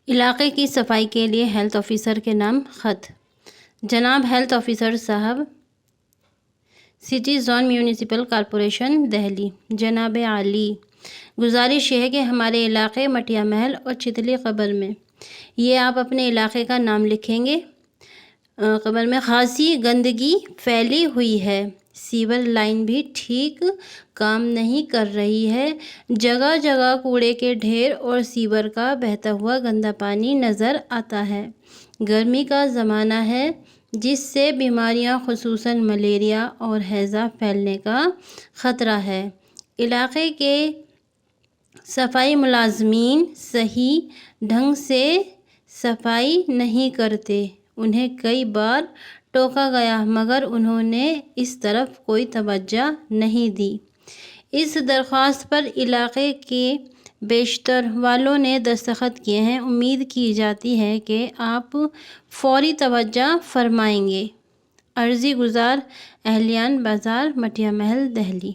علاقے کی صفائی کے لیے ہیلتھ آفیسر کے نام خط۔ جناب ہیلتھ آفیسر صاحب، city zone municipal corporation Delhi, جناب عالی، گزارش یہ ہے کہ ہمارے علاقے مٹیا محل اور چتلی قبر میں یہ آپ اپنے علاقے کا نام لکھیں گے۔ قبر میں خاصی گندگی پھیلی ہوئی ہے، سیور لائن بھی ٹھیک کام نہیں کر رہی ہے، جگہ جگہ کوڑے کے ڈھیر اور سیور کا بہتا ہوا گندا پانی نظر آتا ہے۔ گرمی کا زمانہ ہے جس سے بیماریاں خصوصاً ملیریا اور ہیضہ پھیلنے کا خطرہ ہے۔ علاقے کے صفائی ملازمین صحیح ڈھنگ سے صفائی نہیں کرتے، انہیں کئی بار ٹوکا گیا مگر انہوں نے اس طرف کوئی توجہ نہیں دی۔ اس درخواست پر علاقے کے بیشتر والوں نے دستخط کیے ہیں، امید کی جاتی ہے کہ آپ فوری توجہ فرمائیں گے۔ عرضی گزار اہلیان بازار مٹیا محل دہلی۔